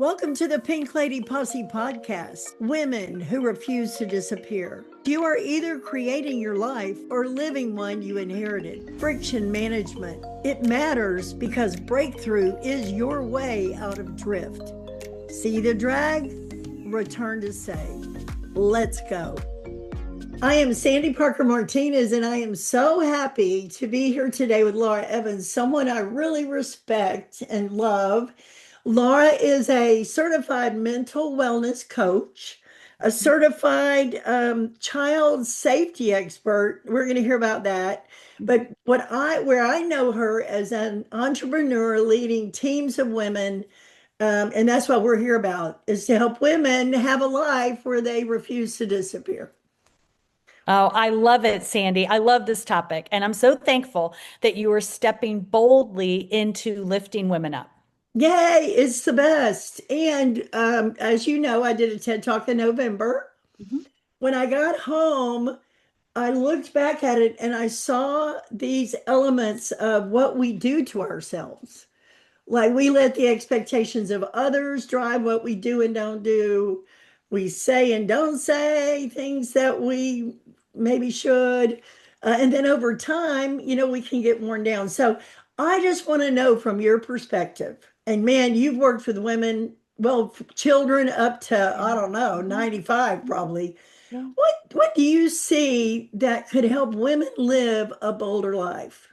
Welcome to the Pink Lady Posse podcast, Women Who Refuse to Disappear. You are either creating your life or living one you inherited. Friction management. It matters because breakthrough is your way out of drift. See the drag? Return to say, let's go. I am Sandy Parker Martinez, and I am so happy to be here today with Laura Evans, someone I really respect and love. Laura is a certified mental wellness coach, a certified child safety expert. We're going to hear about that. But where I know her as an entrepreneur leading teams of women, and that's what we're here about, is to help women have a life where they refuse to disappear. Oh, I love it, Sandy. I love this topic. And I'm so thankful that you are stepping boldly into lifting women up. Yay, it's the best. And as you know, I did a TED Talk in November. Mhm. When I got home, I looked back at it and I saw these elements of what we do to ourselves. Like we let the expectations of others drive what we do and don't do. We say and don't say things that we maybe should. And then over time, we can get worn down. So I just want to know from your perspective, and man, you've worked with women, well, children up to, I Yeah. don't know, Mhm. 95 probably. Yeah. What do you see that could help women live a bolder life?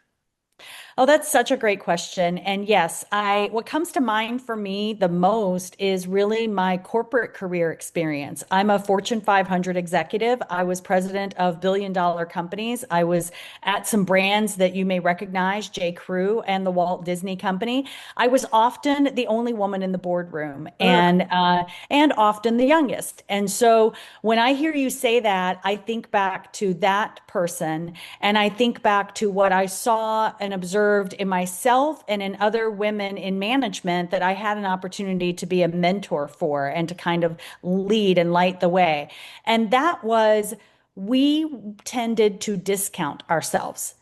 Oh, that's such a great question. And yes, what comes to mind for me the most is really my corporate career experience. I'm a Fortune 500 executive. I was president of billion-dollar companies. I was at some brands that you may recognize, J. Crew and the Walt Disney Company. I was often the only woman in the boardroom Ugh. and often the youngest. And so when I hear you say that, I think back to that person and I think back to what I saw and observed in myself and in other women in management that I had an opportunity to be a mentor for and to kind of lead and light the way. And that was, we tended to discount ourselves.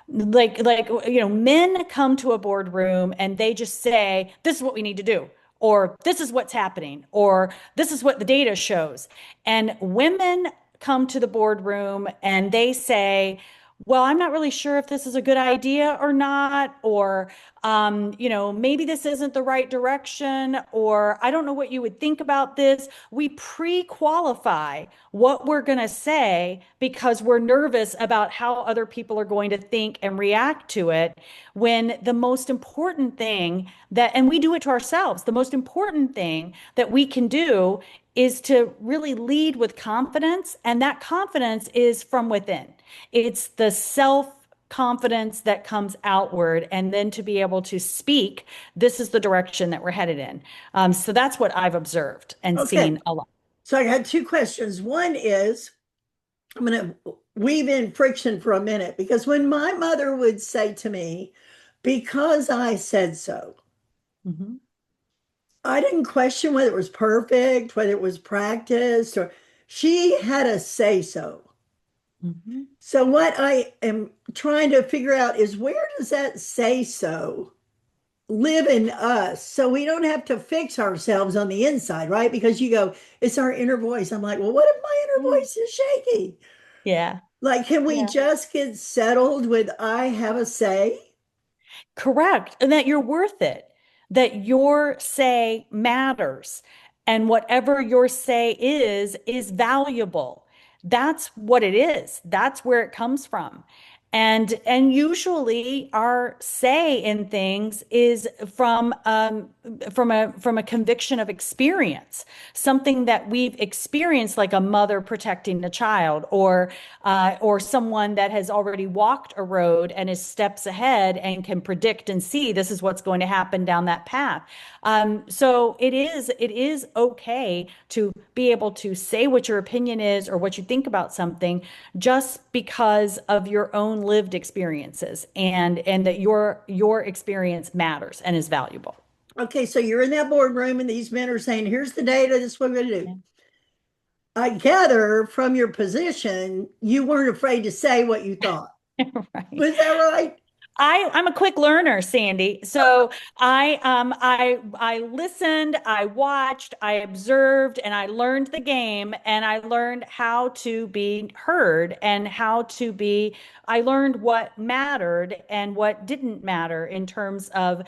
Men come to a boardroom and they just say, this is what we need to do, or this is what's happening, or this is what the data shows. And women come to the boardroom and they say, well, I'm not really sure if this is a good idea or not, or, maybe this isn't the right direction, or I don't know what you would think about this. We pre-qualify what we're going to say because we're nervous about how other people are going to think and react to it. When the most important thing and we do it to ourselves, the most important thing that we can do is to really lead with confidence. And that confidence is from within. It's the self confidence that comes outward, and then to be able to speak, this is the direction that we're headed in. So that's what I've observed and Okay. seen a lot. So I got two questions. One is I'm going to weave in friction for a minute because when my mother would say to me, because I said so, Mhm. I didn't question whether it was perfect, whether it was practiced, or she had a say so. Mhm. So what I am trying to figure out is where does that say so live in us so we don't have to fix ourselves on the inside, right? Because you go, it's our inner voice. I'm like, well, what if my inner Yeah. voice is shaky? Yeah. Like, can we Yeah. just get settled with I have a say? Correct. And that you're worth it, that your say matters. And whatever your say is valuable. That's what it is. That's where it comes from. And usually our say in things is from a conviction of experience, something that we've experienced, like a mother protecting a child, or someone that has already walked a road and is steps ahead and can predict and see this is what's going to happen down that path. So it is okay to be able to say what your opinion is or what you think about something just because of your own lived experiences, and that your experience matters and is valuable. Okay, so you're in that boardroom and these men are saying, here's the data, this is what we're going to do. Yeah. I gather from your position, you weren't afraid to say what you thought. Right. Was that right? I'm a quick learner, Sandy. So I listened, I watched, I observed, and I learned the game, and I learned how to be heard and how to be. I learned what mattered and what didn't matter in terms of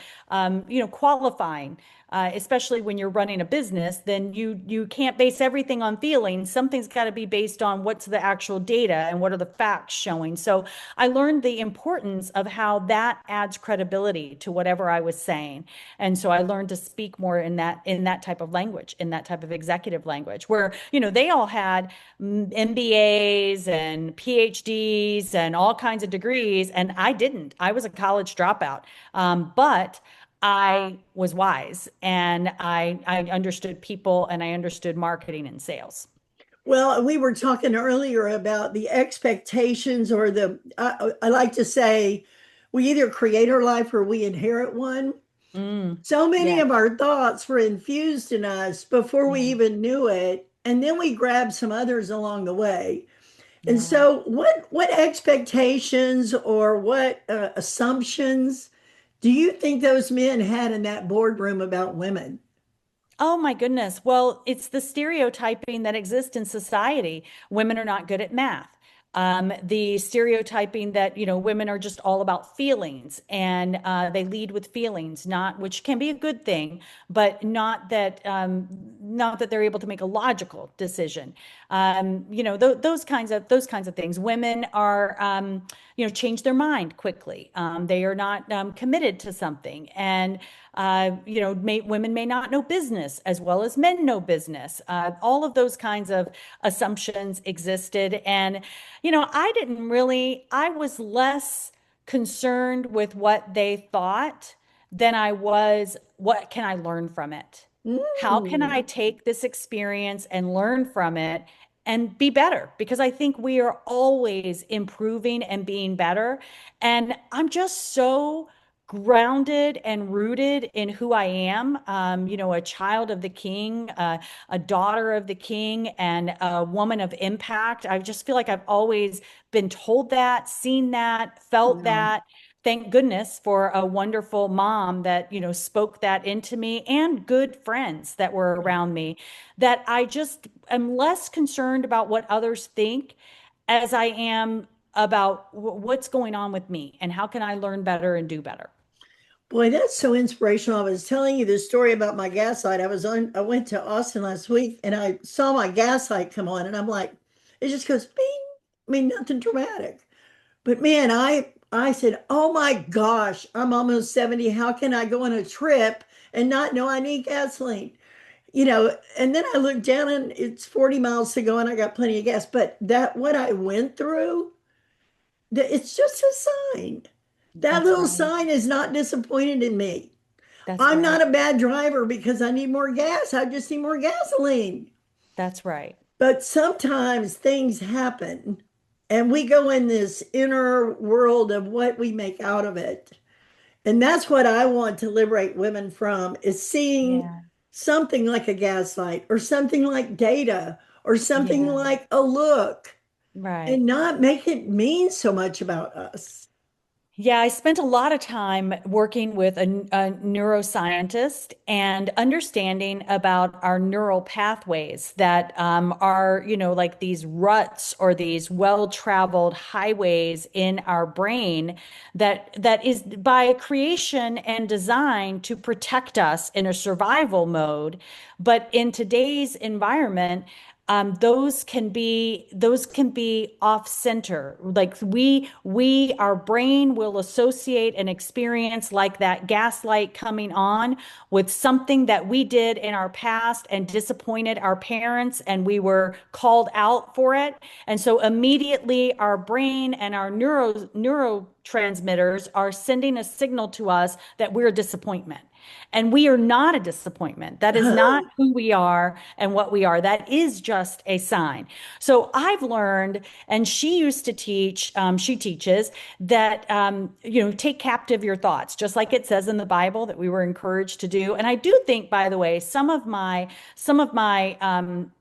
qualifying. Especially when you're running a business, then you can't base everything on feelings. Something's got to be based on what's the actual data and what are the facts showing. So I learned the importance of how that adds credibility to whatever I was saying. And so I learned to speak more in that type of language, in that type of executive language, where, they all had MBAs and PhDs and all kinds of degrees, and I didn't. I was a college dropout. But I was wise and I understood people and I understood marketing and sales. Well, we were talking earlier about the expectations or I like to say, we either create our life or we inherit one. So many Yeah. of our thoughts were infused in us before we Yeah. even knew it. And then we grabbed some others along the way. And Yeah. so, what expectations or what assumptions do you think those men had in that boardroom about women? Oh my goodness. Well, it's the stereotyping that exists in society. Women are not good at math. The stereotyping that, women are just all about feelings and they lead with feelings, not, which can be a good thing, but not that they're able to make a logical decision. Those kinds of things. Women are, change their mind quickly. They are not committed to something. And women may not know business as well as men know business. All of those kinds of assumptions existed. And, I was less concerned with what they thought than I was, what can I learn from it? How can Mm. I take this experience and learn from it and be better? Because I think we are always improving and being better. And I'm just so grounded and rooted in who I am, a child of the king, a daughter of the king, and a woman of impact. I just feel like I've always been told that, seen that, felt Wow. that. Thank goodness for a wonderful mom that, spoke that into me and good friends that were around me, that I just am less concerned about what others think as I am about what's going on with me and how can I learn better and do better. Boy, that's so inspirational. I was telling you this story about my gas light. I went to Austin last week and I saw my gas light come on and I'm like, it just goes bing. I mean, nothing dramatic. But man, I said, "Oh my gosh, I'm almost 70. How can I go on a trip and not know I need gasoline?" And then I looked down and it's 40 miles to go and I got plenty of gas. But that what I went through, it's just a sign. That That's little right. sign is not disappointed in me. That's I'm right. not a bad driver because I need more gas. I just need more gasoline. That's right. But sometimes things happen and we go in this inner world of what we make out of it. And that's what I want to liberate women from is seeing Yeah. something like a gaslight or something like data or something Yeah. like a look Right. and not make it mean so much about us. Yeah, I spent a lot of time working with a neuroscientist and understanding about our neural pathways that are, like these ruts or these well-traveled highways in our brain that is by creation and design to protect us in a survival mode. But in today's environment, those can be off center. Like our brain will associate an experience like that gaslight coming on with something that we did in our past and disappointed our parents, and we were called out for it. And so immediately our brain and our neurotransmitters are sending a signal to us that we're a disappointment. And we are not a disappointment. That is not who we are and what we are. That is just a sign. So I've learned, and she used to teach, she teaches that, take captive your thoughts, just like it says in the Bible that we were encouraged to do. And I do think, by the way, some of my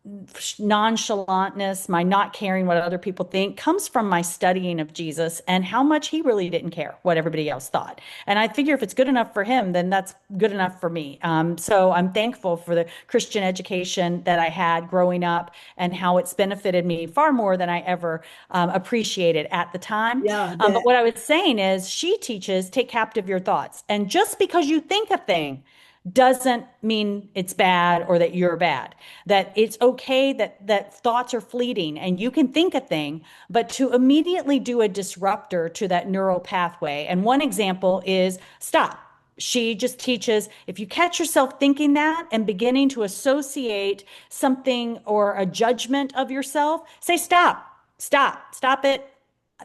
nonchalantness, my not caring what other people think comes from my studying of Jesus and how much he really didn't care what everybody else thought. And I figure if it's good enough for him, then that's good enough for me. So I'm thankful for the Christian education that I had growing up and how it's benefited me far more than I ever appreciated at the time. Yeah, I But bet. what I was saying is, she teaches take captive your thoughts. And just because you think a thing doesn't mean it's bad or that you're bad, that it's okay that thoughts are fleeting and you can think a thing, but to immediately do a disruptor to that neural pathway. And one example is stop. She just teaches if you catch yourself thinking that and beginning to associate something or a judgment of yourself, say stop, stop it.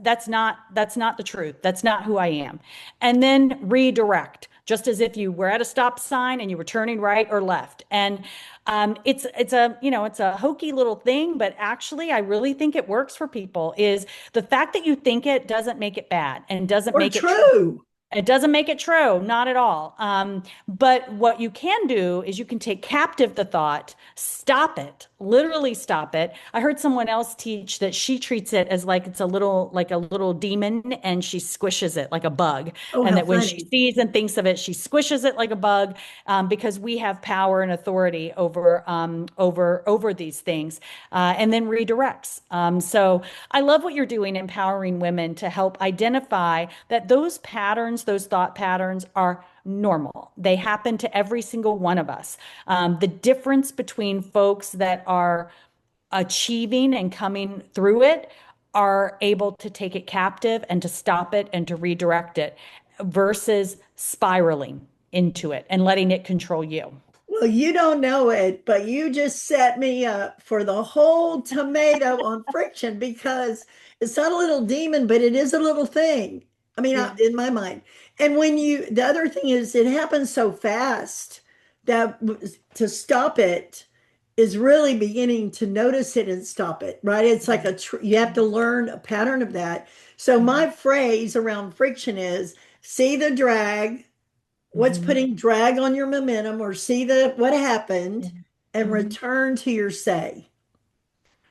That's not the truth. That's not who I am. And then redirect, just as if you were at a stop sign and you were turning right or left. And it's a it's a hokey little thing, but actually I really think it works for people. Is the fact that you think it doesn't make it bad and doesn't Or make it true. true. It doesn't make it true, not at all. But what you can do is you can take captive the thought, stop it, literally stop it. I heard someone else teach that she treats it as like it's like a little demon, and she squishes it like a bug. Oh, And how that when she funny. sees and thinks of it, she squishes it like a bug, because we have power and authority over these things, and then redirects. So I love what you're doing, empowering women to help identify that those patterns, those thought patterns are normal. They happen to every single one of us. The difference between folks that are achieving and coming through it are able to take it captive and to stop it and to redirect it versus spiraling into it and letting it control you. Well, you don't know it, but you just set me up for the whole tomato on friction because it's not a little demon, but it is a little thing. I mean, Yeah. in my mind. And the other thing is, it happens so fast that to stop it is really beginning to notice it and stop it, right? It's like Yeah. you have to learn a pattern of that. So Mhm. my phrase around friction is see the drag, what's Mhm. putting drag on your momentum, or see the what Yeah. happened and Mhm. return to your say.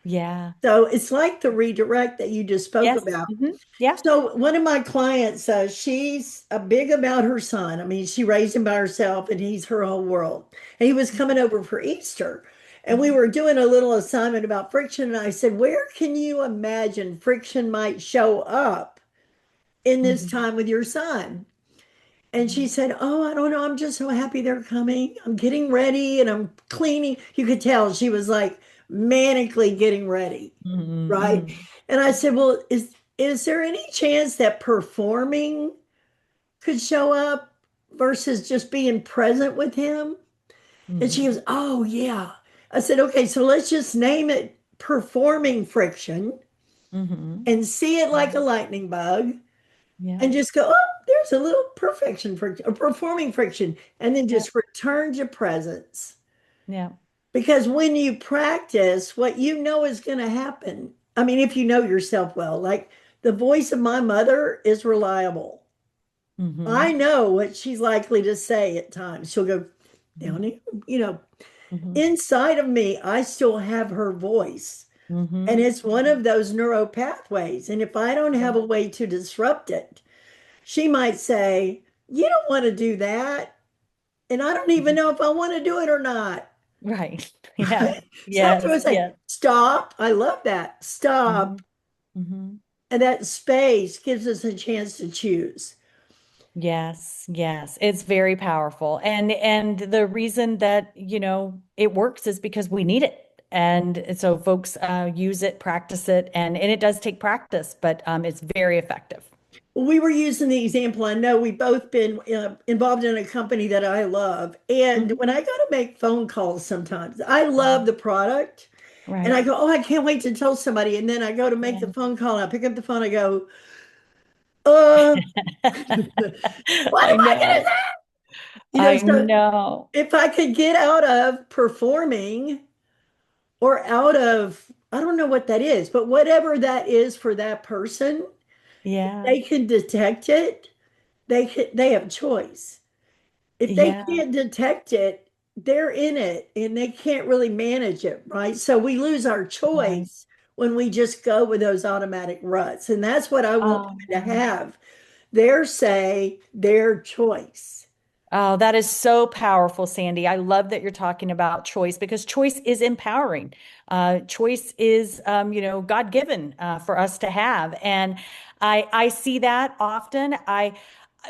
Yeah. So it's like the redirect that you just spoke Yes. about. Yeah. So one of my clients, she's big about her son. I mean, she raised him by herself and he's her whole world. And he was coming over for Easter. And we Mhm. were doing a little assignment about friction. And I said, where can you imagine friction might show up in this Mhm. time with your son? And she Mhm. said, oh, I don't know. I'm just so happy they're coming. I'm getting ready and I'm cleaning. You could tell she was like manically getting ready, Mhm. right? Mhm. And I said, well, is there any chance that performing could show up versus just being present with him? And she Mhm. goes, oh, yeah. I said, okay, so let's just name it performing friction Mhm. and see it like a Mhm. lightning bug Yeah. and just go, oh, there's a little perfection friction or performing friction, and then Yeah. just return to presence. Yeah. Because when you practice, what you know is going to happen. I mean, if you know yourself well, like the voice of my mother is reliable. I Mhm. know what she's likely to say at times. She'll go down here, you know, Mhm. inside of me, I still have her voice. And Mhm. it's one of those neuro pathways. And if I don't have Yeah. a way to disrupt it, she might say, you don't want to do that. And I don't even Mhm. know if I want to do it or not. Right. Yeah. So I have to Yes. say, Yes. stop. I love that. Stop. Mhm. Mhm. And that space gives us a chance to choose. Yes, yes. It's very powerful. And the reason that, it works is because we need it. And so folks use it, practice it, and it does take practice, but it's very effective. We were using the example. I know we've both been involved in a company that I love. And Mhm. when I got to make phone calls sometimes, I love Mhm. the product. And Right. I go, oh, I can't wait to tell somebody. And then I go to make Yeah. the phone call. And I pick up the phone. I go, uh, what I am I going to know. say? I So know. if I could get out of performing or out of, I don't know what that is, but whatever that is for that person, Yeah. they can detect it. They have choice. If they Yeah. can't detect it, they're in it and they can't really manage it, right? So we lose our Right. choice when we just go with those automatic ruts. And that's what I want women to Um, have. Their say, their choice. Oh, that is so powerful, Sandy. I love that you're talking about choice because choice is empowering. Choice is, God-given for us to have, and I see that often.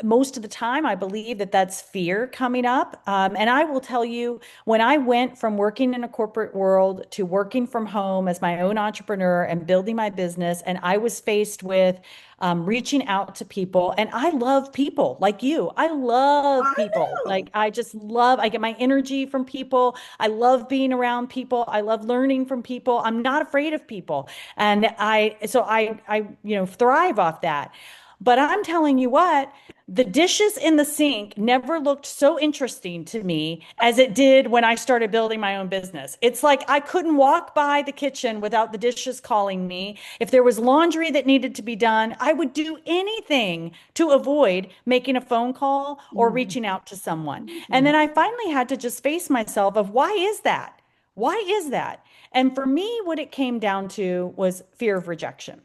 Most of the time, I believe that that's fear coming up. And I will tell you, when I went from working in a corporate world to working from home as my own entrepreneur and building my business, and I was faced with reaching out to people. And I love people like you. I love I people. know. I get my energy from people. I love being around people. I love learning from people. I'm not afraid of people. And I thrive off that. But I'm telling you what, the dishes in the sink never looked so interesting to me as it did when I started building my own business. It's like I couldn't walk by the kitchen without the dishes calling me. If there was laundry that needed to be done, I would do anything to avoid making a phone call or Mhm. reaching out to someone. And Mhm. then I finally had to just face myself of why is that? Why is that? And for me, what it came down to was fear of rejection.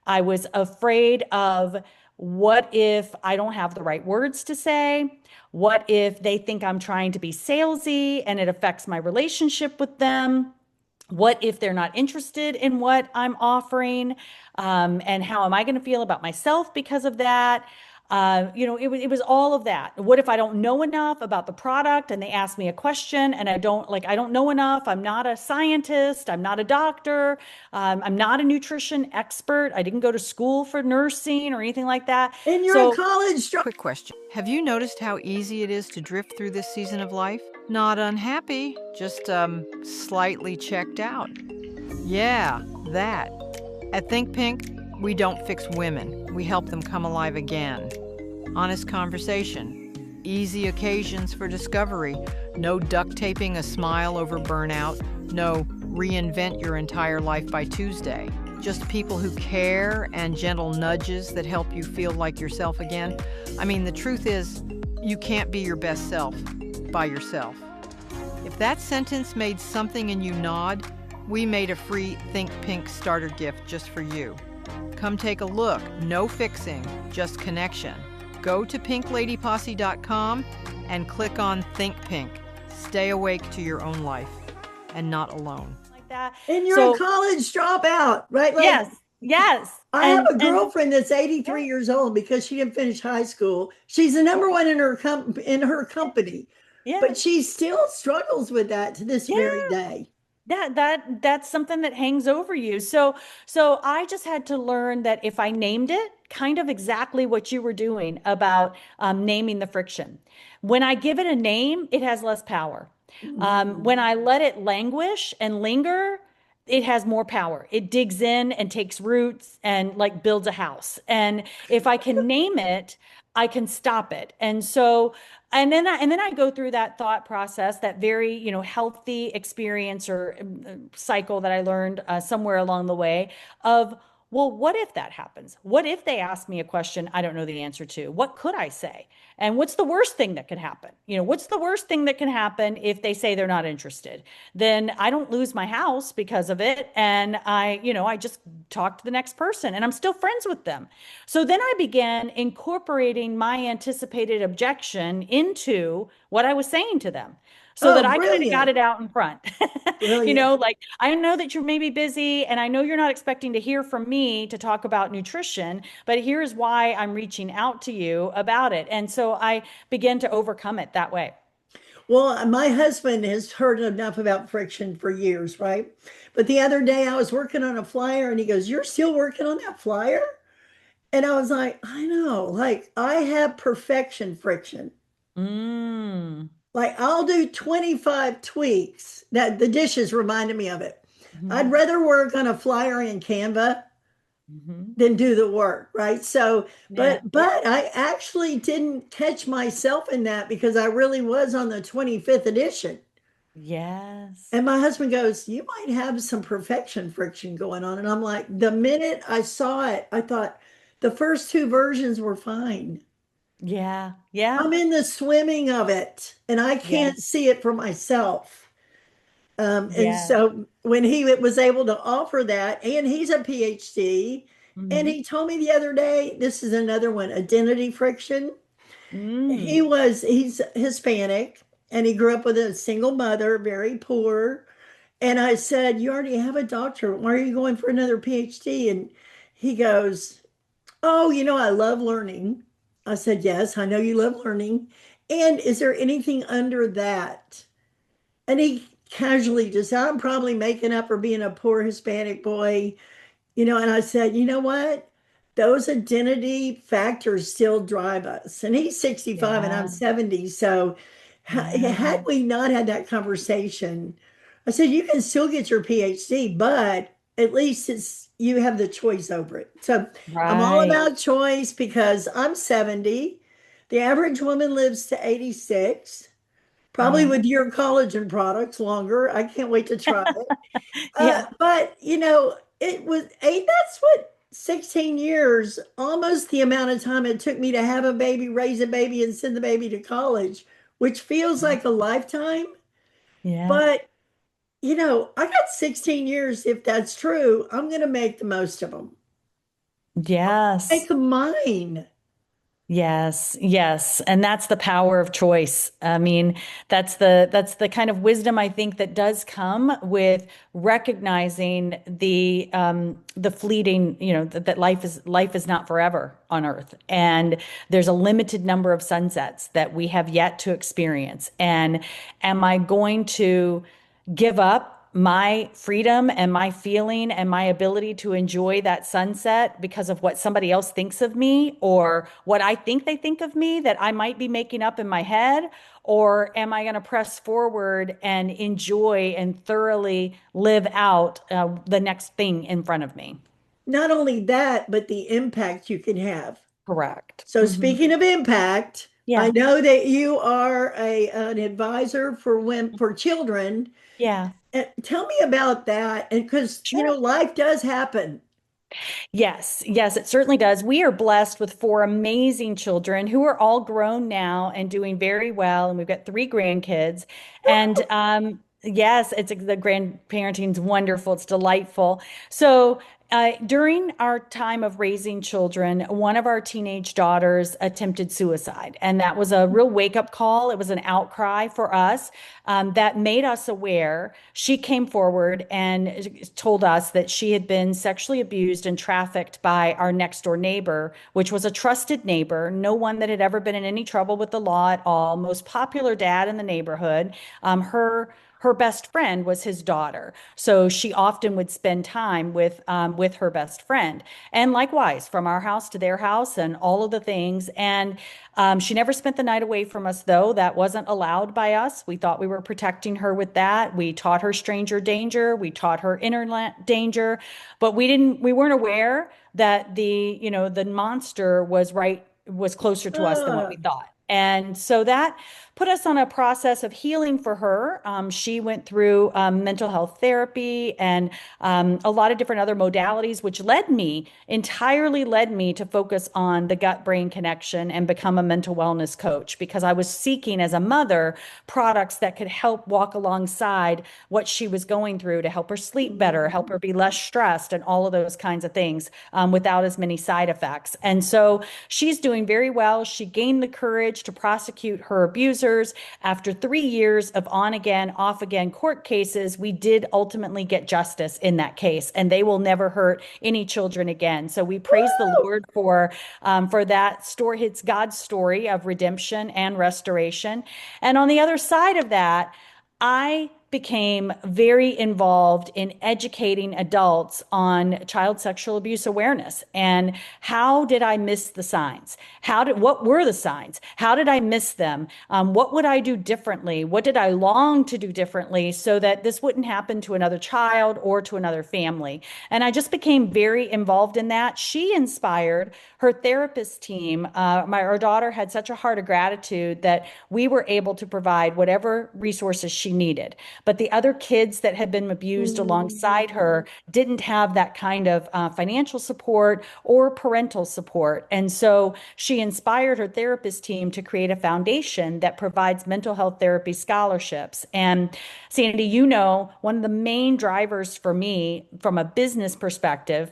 I was afraid of what if I don't have the right words to say? What if they think I'm trying to be salesy and it affects my relationship with them? What if they're not interested in what I'm offering? And how am I going to feel about myself because of that? It was all of that. What if I don't know enough about the product and they ask me a question and I don't know enough. I'm not a scientist. I'm not a doctor. I'm not a nutrition expert. I didn't go to school for nursing or anything like that. And you're a So college Quick question. Have you noticed how easy it is to drift through this season of life? Not unhappy, just slightly checked out. Yeah, that. At Think Pink, we don't fix women. We help them come alive again. Honest conversation. Easy occasions for discovery. No duct taping a smile over burnout. No reinvent your entire life by Tuesday. Just people who care and gentle nudges that help you feel like yourself again. I mean, the truth is, you can't be your best self by yourself. If that sentence made something in you nod, we made a free Think Pink starter gift just for you. Come take a look. No fixing, just connection. Go to pinkladyposse.com and click on Think Pink. Stay awake to your own life and not alone. like that. and you're a So college dropout, right? Like yes, yes. I have a And girlfriend that's yeah, 83 years old because she didn't finish high school. She's the number one in her company, yeah, but she still struggles with that to this very yeah. day. That's something that hangs over you. So I just had to learn that if I named it, kind of exactly what you were doing about naming the friction. When I give it a name, it has less power. Mhm. When I let it languish and linger, it has more power. It digs in and takes roots and like builds a house. And if I can name it, I can stop it. And then I go through that thought process, that very, healthy experience or cycle that I learned somewhere along the way of, well, what if that happens? What if they ask me a question I don't know the answer to? What could I say? And what's the worst thing that could happen? What's the worst thing that can happen if they say they're not interested? Then I don't lose my house because of it. And I just talk to the next person and I'm still friends with them. So then I began incorporating my anticipated objection into what I was saying to them so that Oh, I kind of got brilliant. it out in front. Brilliant. Like I know that you're maybe busy and I know you're not expecting to hear from me to talk about nutrition, but here's why I'm reaching out to you about it. And so I began to overcome it that way. Well, my husband has heard enough about friction for years, right? But the other day I was working on a flyer and he goes, "You're still working on that flyer?" And I was like, I know, like I have perfection friction. Mm. Like I'll do 25 tweaks. That the dishes reminded me of it. I'd Mhm. rather work on a flyer in Canva Mhm. than do the work, right? So, Yeah. but I actually didn't catch myself in that because I really was on the 25th edition. Yes. And my husband goes, "You might have some perfection friction going on." And I'm like, the minute I saw it, I thought the first two versions were fine. Yeah. Yeah. I'm in the swimming of it and I Yeah. can't see it for myself. And Yeah. so when he was able to offer that, and he's a PhD, and Hmm. he told me the other day, this is another one, identity friction. Mm. He's Hispanic and he grew up with a single mother, very poor. And I said, "You already have a doctorate. Why are you going for another PhD?" And he goes, "Oh, I love learning." I said, "Yes, I know you love learning. And is there anything under that?" And he casually just said, "I'm probably making up for being a poor Hispanic boy." And I said, "You know what? Those identity factors still drive us." And he's 65 and I'm Yeah. 70. So had Yeah. we not had that conversation, I said, "You can still get your PhD, but at least you have the choice over it." So I'm all Right. about choice because I'm 70. The average woman lives to 86, probably Yeah. with your collagen products longer. I can't wait to try it. Yeah. But it was eight, that's what 16 years, almost the amount of time it took me to have a baby, raise a baby, and send the baby to college, which feels like a lifetime. Yeah. But I got 16 years. If that's true, I'm going to make the most of them. Yes. Make them mine. Yes, yes. And that's the power of choice. I mean, that's the kind of wisdom I think that does come with recognizing the fleeting, that life is not forever on earth. And there's a limited number of sunsets that we have yet to experience. And am I going to give up my freedom and my feeling and my ability to enjoy that sunset because of what somebody else thinks of me or what I think they think of me that I might be making up in my head? Or am I going to press forward and enjoy and thoroughly live out the next thing in front of me? Not only that, but the impact you can have. Correct. So Hmm. speaking of impact, I Yeah. know that you are an advisor for children. Yeah. Tell me about that. And because, Sure. life does happen. Yes, yes, it certainly does. We are blessed with four amazing children who are all grown now and doing very well. And we've got three grandkids. And yes, the grandparenting's wonderful. It's delightful. So during our time of raising children, one of our teenage daughters attempted suicide. And that was a real wake-up call. It was an outcry for us that made us aware. She came forward and told us that she had been sexually abused and trafficked by our next door neighbor, which was a trusted neighbor, no one that had ever been in any trouble with the law at all, most popular dad in the neighborhood. Her best friend was his daughter, so she often would spend time with her best friend, and likewise from our house to their house and all of the things. And she never spent the night away from us, though. That wasn't allowed by us. We thought we were protecting her with that. We taught her stranger danger. We taught her internet danger, but we weren't aware that the monster was closer to us than what Ah, we thought. And so that put us on a process of healing for her. She went through mental health therapy and a lot of different other modalities, which entirely led me to focus on the gut brain connection and become a mental wellness coach because I was seeking as a mother products that could help walk alongside what she was going through to help her sleep better, help her be less stressed, and all of those kinds of things without as many side effects. And so she's doing very well. She gained the courage to prosecute her abusers. After 3 years of on again, off again court cases, we did ultimately get justice in that case, and they will never hurt any children again. So we praise the woo! Lord for that story. It's God's story of redemption and restoration. And on the other side of that, I became very involved in educating adults on child sexual abuse awareness and how did I miss the signs? What were the signs? How did I miss them? What would I do differently? What did I long to do differently so that this wouldn't happen to another child or to another family? And I just became very involved in that. She inspired her therapist team. Our daughter had such a heart of gratitude that we were able to provide whatever resources she needed. but the other kids that had been abused alongside her didn't have that kind of financial support or parental support. And so she inspired her therapist team to create a foundation that provides mental health therapy scholarships. And Sandy, one of the main drivers for me from a business perspective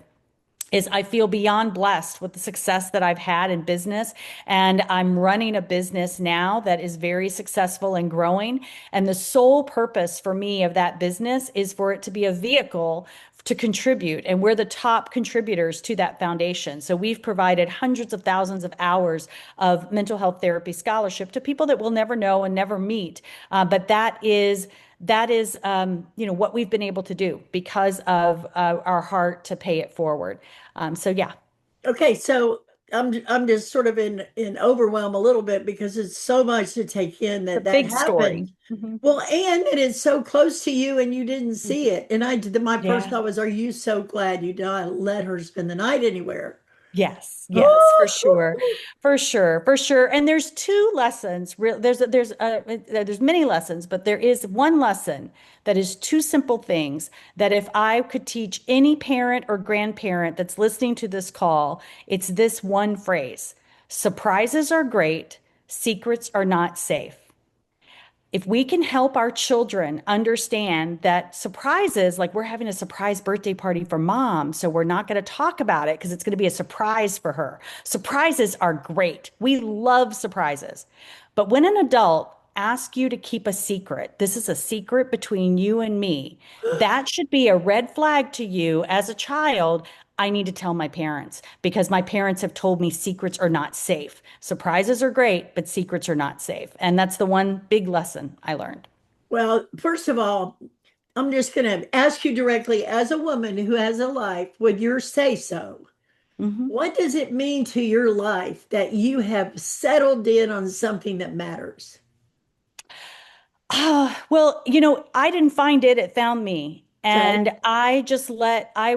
is I feel beyond blessed with the success that I've had in business. And I'm running a business now that is very successful and growing. And the sole purpose for me of that business is for it to be a vehicle to contribute. And we're the top contributors to that foundation. So we've provided hundreds of thousands of hours of mental health therapy scholarship to people that we'll never know and never meet. But that is what we've been able to do because of our heart to pay it forward. So yeah. Okay, so I'm just sort of in overwhelm a little bit because it's so much to take in It's a that big story. happened. Well, and it is so close to you and you didn't see it. And my first Yeah. thought was, are you so glad you not let her spend the night anywhere? Yes, yes, for sure, for sure, for sure. And there's two lessons. There's many lessons, but there is one lesson that is two simple things that if I could teach any parent or grandparent that's listening to this call, it's this one phrase: surprises are great, secrets are not safe. If we can help our children understand that surprises, like we're having a surprise birthday party for mom, so we're not going to talk about it because it's going to be a surprise for her. Surprises are great. We love surprises. But when an adult asks you to keep a secret, this is a secret between you and me, that should be a red flag to you as a child. I need to tell my parents because my parents have told me secrets are not safe. Surprises are great, but secrets are not safe. And that's the one big lesson I learned. Well, first of all, I'm just going to ask you directly as a woman who has a life, would your say so? Mhm. What does it mean to your life that you have settled in on something that matters? Well, I didn't find it, it found me. Okay. And I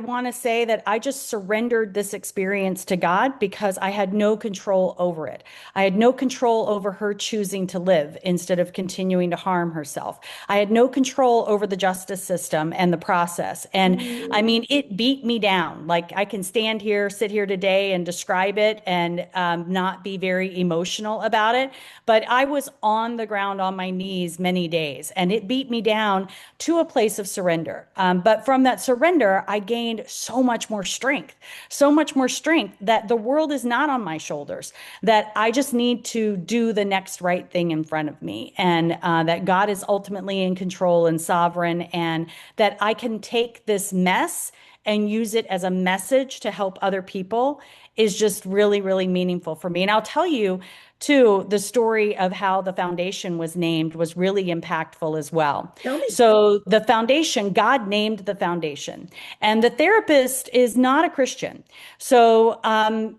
want to say that I just surrendered this experience to God because I had no control over it. I had no control over her choosing to live instead of continuing to harm herself. I had no control over the justice system and the process. And I mean, it beat me down. Like I can sit here today and describe it and not be very emotional about it. But I was on the ground on my knees many days and it beat me down to a place of surrender. But from that surrender, I gained so much more strength that the world is not on my shoulders, that I just need to do the next right thing in front of me, and that God is ultimately in control and sovereign, and that I can take this mess and use it as a message to help other people is just really, really meaningful for me. And I'll tell you, too, the story of how the foundation was named was really impactful as well. Tell me. So, the foundation, God named the foundation, and the therapist is not a Christian. So,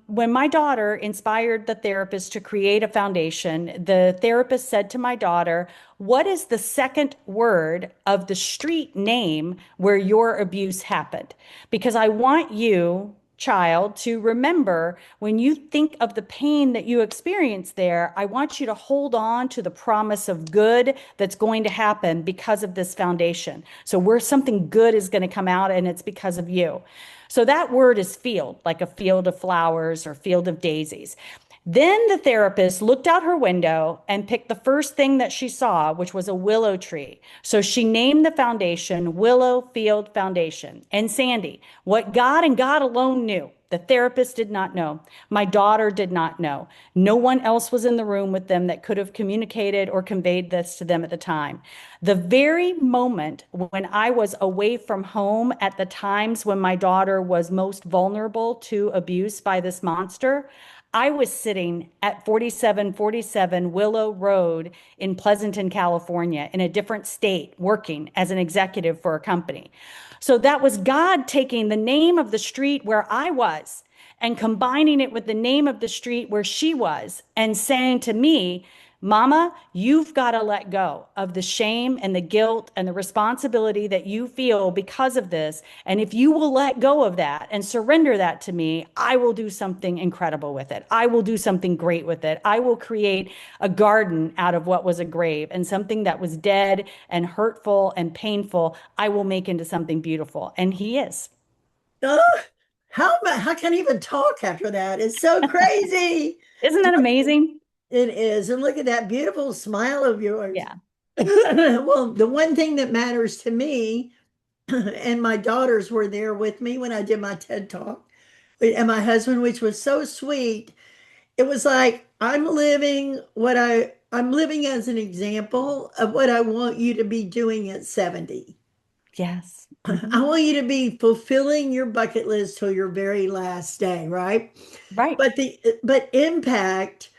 when my daughter inspired the therapist to create a foundation, the therapist said to my daughter, "What is the second word of the street name where your abuse happened? Because I want you, child, to remember when you think of the pain that you experienced there, I want you to hold on to the promise of good that's going to happen because of this foundation. So where something good is going to come out, and it's because of you." So that word is field, like a field of flowers or field of daisies. Then the therapist looked out her window and picked the first thing that she saw, which was a willow tree. So she named the foundation Willow Field Foundation. And Sandy, what God and God alone knew, the therapist did not know. My daughter did not know. No one else was in the room with them that could have communicated or conveyed this to them at the time. The very moment when I was away from home at the times when my daughter was most vulnerable to abuse by this monster, I was sitting at 4747 Willow Road in Pleasanton, California, in a different state, working as an executive for a company. So that was God taking the name of the street where I was and combining it with the name of the street where she was and saying to me, Mama, you've got to let go of the shame and the guilt and the responsibility that you feel because of this. And if you will let go of that and surrender that to me, I will do something incredible with it. I will do something great with it. I will create a garden out of what was a grave, and something that was dead and hurtful and painful, I will make into something beautiful. And he is. Oh, how can I even talk after that? It's so crazy. Isn't that amazing? It is. And look at that beautiful smile of yours. Yeah. Well, the one thing that matters to me, and my daughters were there with me when I did my TED Talk, and my husband, which was so sweet. It was like, I'm living as an example of what I want you to be doing at 70. Yes. I want you to be fulfilling your bucket list till your very last day, right? Right. But impact,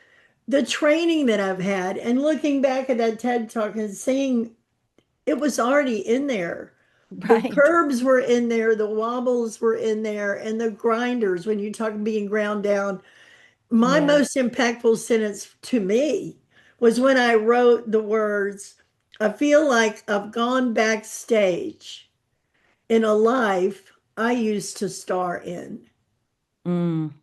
the training that I've had, and looking back at that TED Talk and seeing it was already in there. The Right. curbs were in there, the wobbles were in there, and the grinders, when you talk being ground down. My Yeah. most impactful sentence to me was when I wrote the words, I feel like I've gone backstage in a life I used to star in. Mm.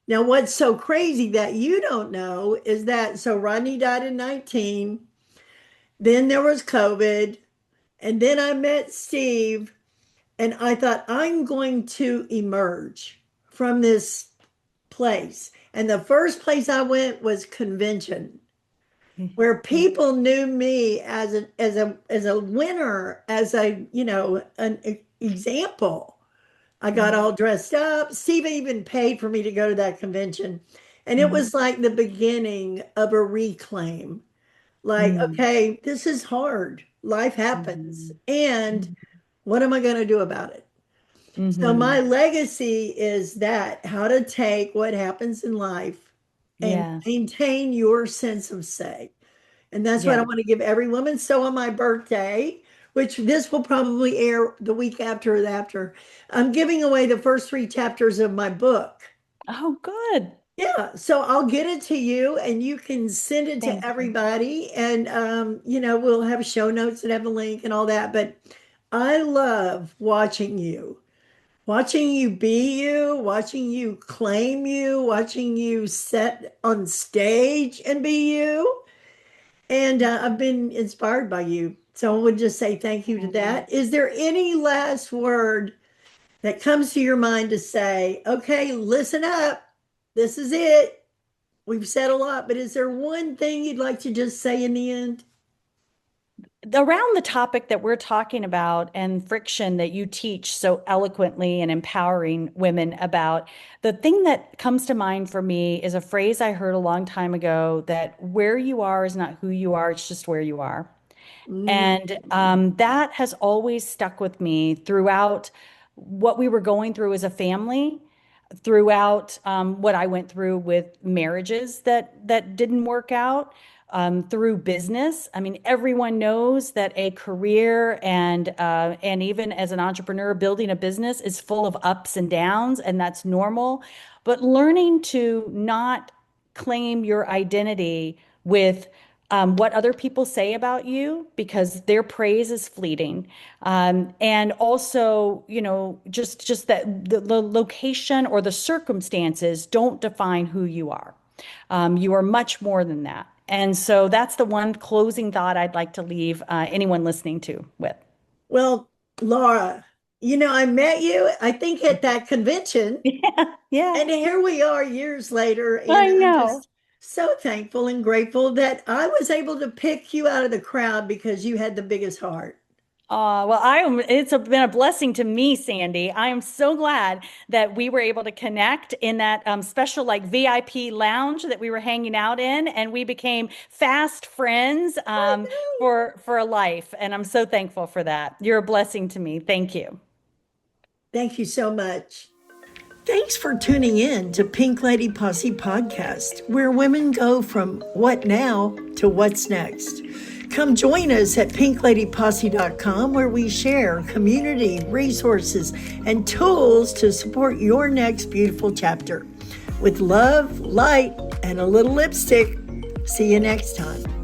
Now, what's so crazy that you don't know is that so Rodney died in 19, then there was COVID, and then I met Steve, and I thought I'm going to emerge from this place. And the first place I went was convention, where people knew me as a winner, as an example. I got all dressed up. Steve even paid for me to go to that convention. And it was like the beginning of a reclaim. Like, Mm. okay, this is hard. Life happens. And what am I going to do about it? So my Mm-hmm. legacy is that how to take what happens in life and Yes. maintain your sense of say. And that's what I Yeah. want to give every woman. So on my birthday, which this will probably air the week after, I'm giving away the first 3 chapters of my book. Oh, good. Yeah, so I'll get it to you and you can send it to Thank you. everybody. And, we'll have show notes that have a link and all that. But I love watching you be you, watching you claim you, watching you set on stage and be you. And I've been inspired by you. So I would just say thank you to Mhm. that. Is there any last word that comes to your mind to say, okay, listen up. This is it. We've said a lot, but is there one thing you'd like to just say in the end? Around the topic that we're talking about and friction that you teach so eloquently and empowering women about, the thing that comes to mind for me is a phrase I heard a long time ago that where you are is not who you are, it's just where you are. Mm, And that has always stuck with me throughout what we were going through as a family, throughout what I went through with marriages that didn't work out, through business. I mean, everyone knows that a career and even as an entrepreneur, building a business is full of ups and downs, and that's normal. But learning to not claim your identity with what other people say about you because their praise is fleeting, and also just that the location or the circumstances don't define who you are. You are much more than that. And so that's the one closing thought I'd like to leave anyone listening to with. well, Laura, I met you, I think, at that convention. Yeah, yeah, And here we are years later, and I I'm know. just so thankful and grateful that I was able to pick you out of the crowd because you had the biggest heart. Well, been a blessing to me, Sandy. I am so glad that we were able to connect in that special like VIP lounge that we were hanging out in, and we became fast friends I know. for a life. And I'm so thankful for that. You're a blessing to me. Thank you. Thank you so much. Thanks for tuning in to Pink Lady Posse Podcast, where women go from what now to what's next. Come join us at pinkladyposse.com, where we share community, resources, and tools to support your next beautiful chapter. With love, light, and a little lipstick. See you next time.